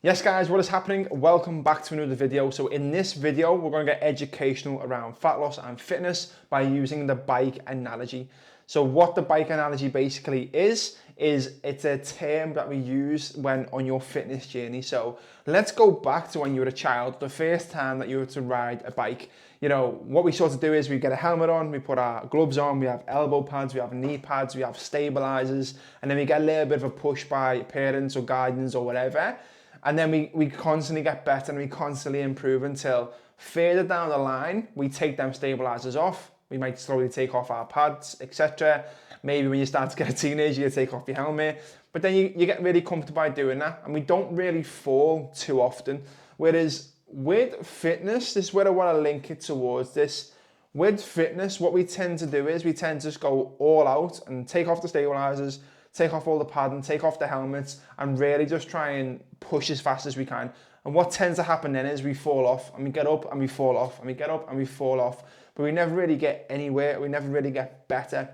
Yes guys, what is happening? Welcome back to another video. So in this video, we're going to get educational around fat loss and fitness by using the bike analogy. So what the bike analogy basically is it's a term that we use when on your fitness journey. So let's go back to when you were a child, the first time that you were to ride a bike. You know, what we sort of do is we get a helmet on, we put our gloves on, we have elbow pads, we have knee pads, we have stabilizers, and then we get a little bit of a push by parents or guidance or whatever. And then we constantly get better and we constantly improve until further down the line, we take them stabilizers off. We might slowly take off our pads, etc. Maybe when you start to get a teenager, you take off your helmet. But then you get really comfortable by doing that. And we don't really fall too often. Whereas with fitness, this is where I want to link it towards this. With fitness, what we tend to do is we tend to just go all out and take off the stabilizers, take off all the padding, take off the helmets, and really just try and push as fast as we can. And what tends to happen then is we fall off, and we get up and we fall off, and we get up and we fall off, but we never really get anywhere, we never really get better.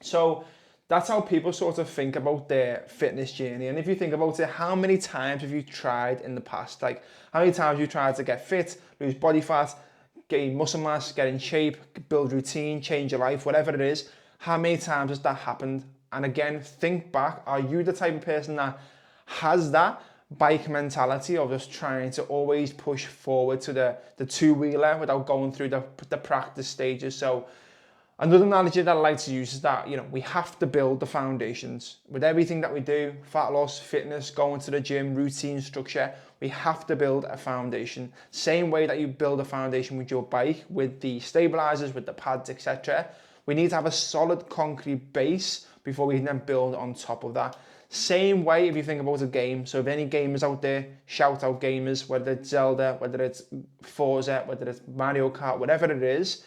So that's how people sort of think about their fitness journey. And if you think about it, how many times have you tried in the past? Like, how many times have you tried to get fit, lose body fat, gain muscle mass, get in shape, build routine, change your life, whatever it is? How many times has that happened? And again, think back, are you the type of person that has that bike mentality of just trying to always push forward to the two-wheeler without going through the practice stages? So another analogy that I like to use is that, you know, we have to build the foundations. With everything that we do, fat loss, fitness, going to the gym, routine, structure, we have to build a foundation. Same way that you build a foundation with your bike, with the stabilizers, with the pads, etc. We need to have a solid concrete base before we can then build on top of that. Same way if you think about a game. So if any gamers out there, shout out gamers, whether it's Zelda, whether it's Forza, whether it's Mario Kart, whatever it is,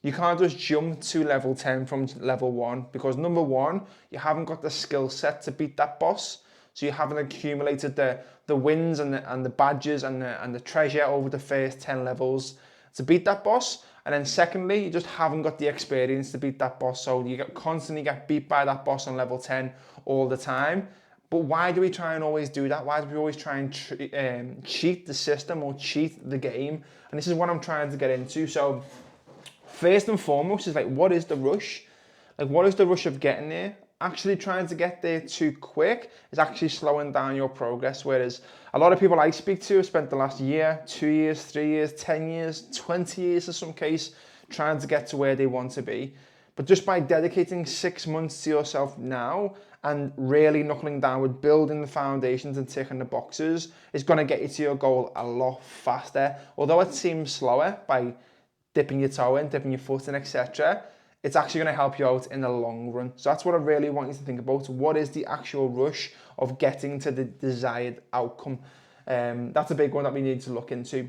you can't just jump to level 10 from level 1 because number one, you haven't got the skill set to beat that boss. So you haven't accumulated the wins and the badges and the treasure over the first 10 levels to beat that boss. And then secondly, you just haven't got the experience to beat that boss. So you constantly get beat by that boss on level 10 all the time. But why do we try and always do that? Why do we always try and cheat the system or cheat the game? And this is what I'm trying to get into. So first and foremost is like, what is the rush? Like, what is the rush of getting there? Actually trying to get there too quick is actually slowing down your progress. Whereas a lot of people I speak to have spent the last year, 2 years, 3 years, 10 years, 20 years in some case, trying to get to where they want to be. But just by dedicating 6 months to yourself now and really knuckling down with building the foundations and ticking the boxes is going to get you to your goal a lot faster. Although it seems slower by dipping your toe in, dipping your foot in, etc., it's actually going to help you out in the long run. So that's what I really want you to think about. What is the actual rush of getting to the desired outcome? That's a big one that we need to look into.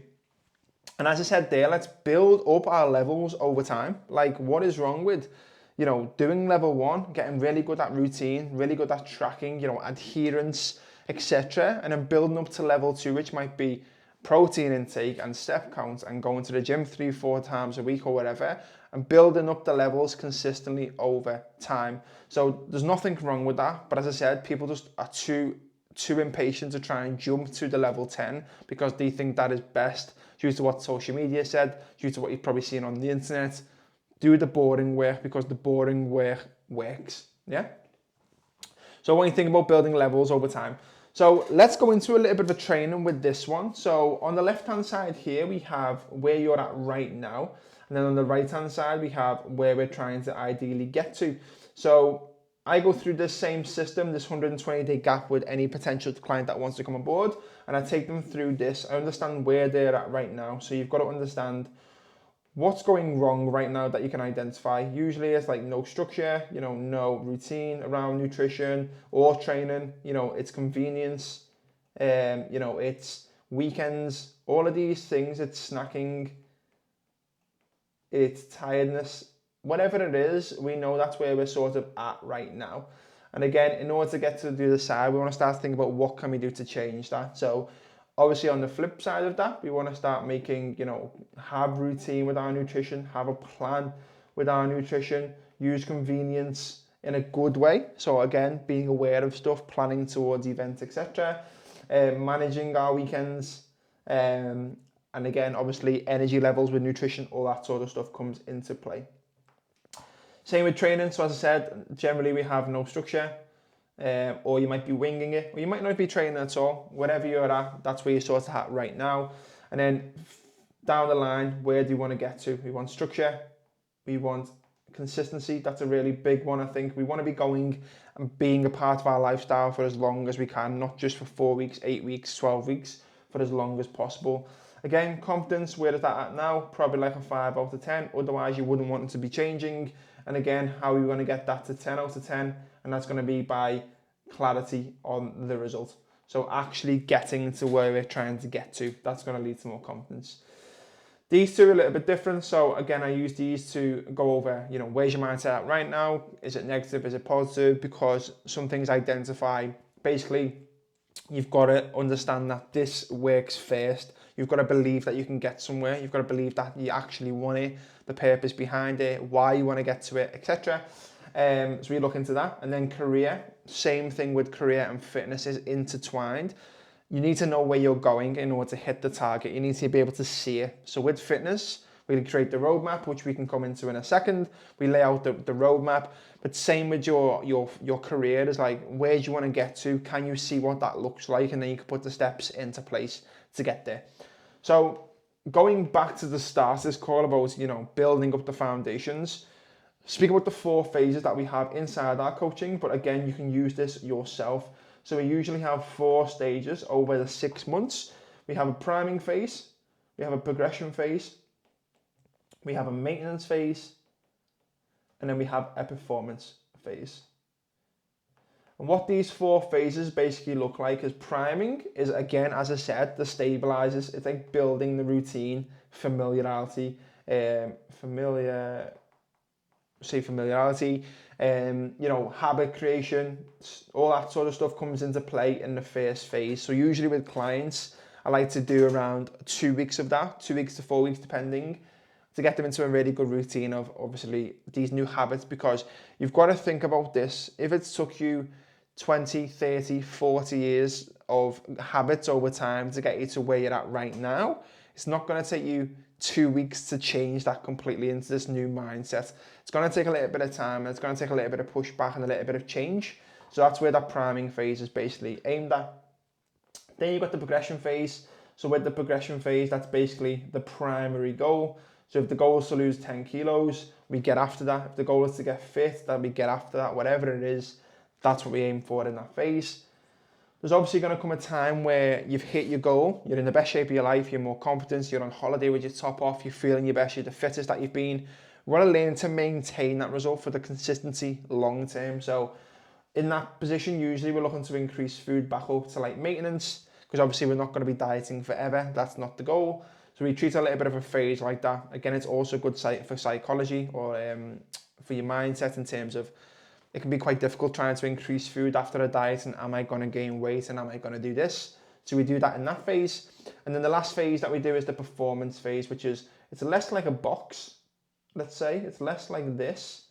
And as I said there, let's build up our levels over time. Like, what is wrong with, you know, doing level 1, getting really good at routine, really good at tracking, you know, adherence, etc., and then building up to level 2, which might be protein intake and step count and going to the gym 3-4 times a week or whatever, and building up the levels consistently over time. So there's nothing wrong with that, but as I said, people just are too impatient to try and jump to the level 10 because they think that is best due to what social media said, due to what you've probably seen on the internet. Do the boring work because the boring work works, yeah? So when you think about building levels over time, so let's go into a little bit of a training with this one. So on the left-hand side here, we have where you're at right now. And then on the right-hand side, we have where we're trying to ideally get to. So I go through this same system, this 120-day gap with any potential client that wants to come on board. And I take them through this. I understand where they're at right now. So you've got to understand what's going wrong right now that you can identify. Usually it's like no structure, you know, no routine around nutrition or training, you know, it's convenience, you know, it's weekends, all of these things, it's snacking, it's tiredness, whatever it is, we know that's where we're sort of at right now. And again, in order to get to the other side, we want to start thinking about what can we do to change that. So obviously on the flip side of that, we want to start making, you know, have routine with our nutrition, have a plan with our nutrition, use convenience in a good way. So again, being aware of stuff, planning towards events, etc. managing our weekends, and again, obviously energy levels with nutrition, all that sort of stuff comes into play. Same with training. So as I said, generally we have no structure, or you might be winging it, or you might not be training at all. Wherever you're at, that's where you're sort of at right now. And then down the line, where do you want to get to? We want structure, we want consistency. That's a really big one, I think. We want to be going and being a part of our lifestyle for as long as we can, not just for 4 weeks, 8 weeks, 12 weeks, for as long as possible. Again, confidence, where is that at now? Probably like a 5 out of 10. Otherwise, you wouldn't want it to be changing. And again, how are we going to get that to 10 out of 10? And that's going to be by clarity on the result. So actually getting to where we're trying to get to, that's going to lead to more confidence. These two are a little bit different. So again, I use these to go over, where's your mindset at right now? Is it negative? Is it positive? Because some things identify, basically, you've got to understand that this works first. You've got to believe that you can get somewhere. You've got to believe that you actually want it, the purpose behind it, why you want to get to it, etc. So we look into that. And then career, same thing with career and fitness is intertwined. You need to know where you're going in order to hit the target. You need to be able to see it. So with fitness, we create the roadmap, which we can come into in a second. We lay out the roadmap, but same with your career is like, where do you want to get to? Can you see what that looks like? And then you can put the steps into place to get there. So going back to the start, this call about, building up the foundations. Speak about the 4 phases that we have inside our coaching, but again, you can use this yourself. So we usually have 4 stages over the 6 months. We have a priming phase, we have a progression phase, we have a maintenance phase, and then we have a performance phase. And what these 4 phases basically look like is familiarity is, again, as I said, the stabilizers. It's like building the routine, familiarity, habit creation, all that sort of stuff comes into play in the first phase. So usually with clients, I like to do around 2 weeks of that, 2 weeks to 4 weeks, depending, to get them into a really good routine of obviously these new habits, because you've got to think about this. If it took you 20, 30, 40 years of habits over time to get you to where you're at right now, it's not going to take you 2 weeks to change that completely into this new mindset. It's going to take a little bit of time, and it's going to take a little bit of pushback and a little bit of change. So that's where that priming phase is basically aimed at. Then you've got the progression phase. So with the progression phase, that's basically the primary goal. So if the goal is to lose 10 kilos, we get after that. If the goal is to get fit, then we get after that. Whatever it is, that's what we aim for in that phase. There's obviously going to come a time where you've hit your goal, you're in the best shape of your life, you're more confident, you're on holiday with your top off, you're feeling your best, you're the fittest that you've been. We want to learn to maintain that result for the consistency long term. So in that position, usually we're looking to increase food back up to like maintenance, because obviously we're not going to be dieting forever. That's not the goal. So we treat a little bit of a phase like that. Again, it's also good for psychology, or for your mindset, in terms of it can be quite difficult trying to increase food after a diet, and am I going to gain weight, and am I going to do this? So we do that in that phase. And then the last phase that we do is the performance phase, which is, it's less like a box, let's say. It's less like this,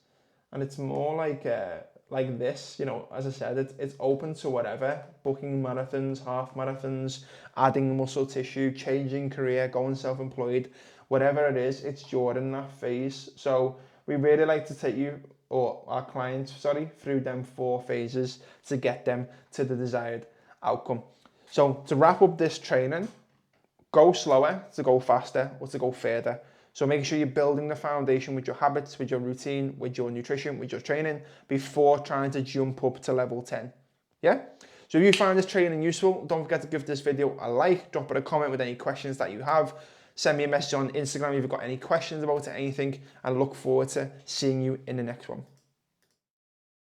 and it's more like this. As I said, it's open to whatever, booking marathons, half marathons, adding muscle tissue, changing career, going self-employed, whatever it is, it's during that phase. So we really like to take you, or our clients, through them 4 phases to get them to the desired outcome. So to wrap up this training, go slower to go faster, or to go further. So making sure you're building the foundation with your habits, with your routine, with your nutrition, with your training, before trying to jump up to level 10. Yeah? So if you find this training useful, don't forget to give this video a like, drop it a comment with any questions that you have. Send me a message on Instagram if you've got any questions about anything, and I look forward to seeing you in the next one.